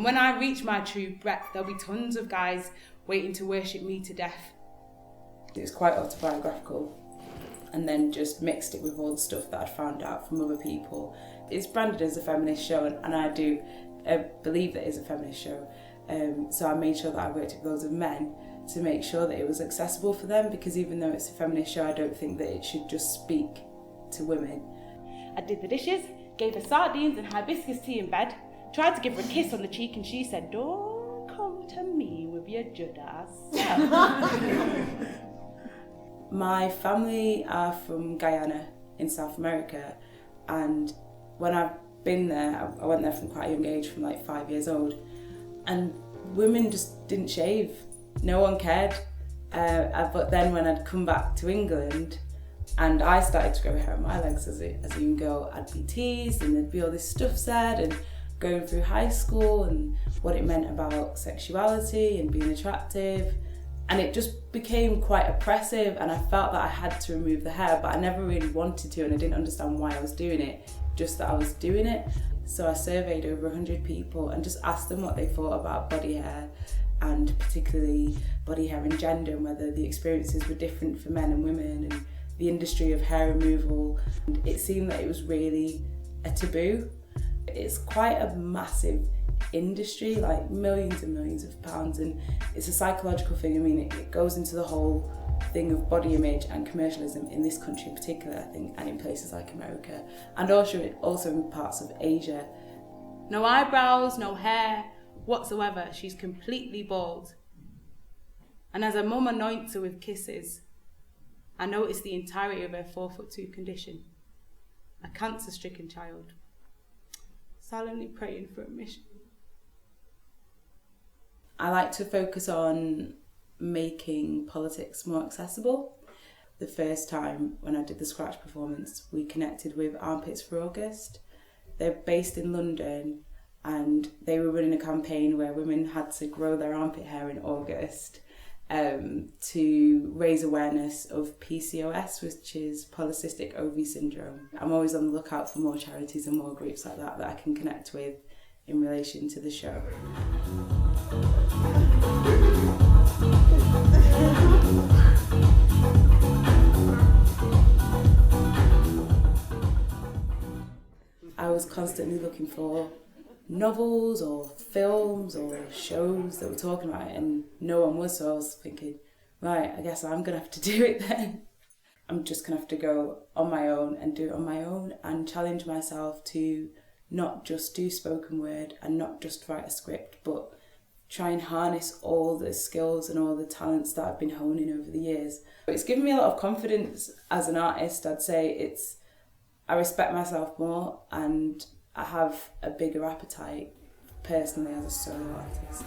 And when I reach my true breadth, there'll be tons of guys waiting to worship me to death. It was quite autobiographical, and then just mixed it with all the stuff that I'd found out from other people. It's branded as a feminist show, and I do believe that it is a feminist show. So I made sure that I worked with loads of men to make sure that it was accessible for them, because even though it's a feminist show, I don't think that it should just speak to women. I did the dishes, gave her sardines and hibiscus tea in bed, tried to give her a kiss on the cheek, and she said, "Don't come to me with your Judas." My family are from Guyana in South America, and when I've been there, I went there from quite a young age, from like 5 years old, and women just didn't shave. No one cared. But then when I'd come back to England and I started to grow hair on my legs as a young girl, I'd be teased and there'd be all this stuff said, and going through high school and what it meant about sexuality and being attractive. And it just became quite oppressive, and I felt that I had to remove the hair, but I never really wanted to, and I didn't understand why I was doing it, just that I was doing it. So I surveyed over 100 people and just asked them what they thought about body hair, and particularly body hair and gender, and whether the experiences were different for men and women, and the industry of hair removal. And it seemed that it was really a taboo. It's quite a massive industry, like millions and millions of pounds, and it's a psychological thing. I mean, it goes into the whole thing of body image and commercialism in this country in particular, I think, and in places like America, and also in parts of Asia. No eyebrows, no hair whatsoever. She's completely bald. And as her mum anoints her with kisses, I noticed the entirety of her 4'2" condition. A cancer-stricken child, silently praying for remission. I like to focus on making politics more accessible. The first time when I did the Scratch performance, we connected with Armpits for August. They're based in London, and they were running a campaign where women had to grow their armpit hair in August to raise awareness of PCOS, which is polycystic ovary syndrome. I'm always on the lookout for more charities and more groups like that I can connect with in relation to the show. I was constantly looking for novels or films or shows that were talking about it, and no one was, so I was thinking, right, I guess I'm going to have to do it then. I'm just going to have to go on my own and do it on my own, and challenge myself to not just do spoken word and not just write a script, but try and harness all the skills and all the talents that I've been honing over the years. It's given me a lot of confidence as an artist. I'd say I respect myself more, and I have a bigger appetite personally as a solo artist.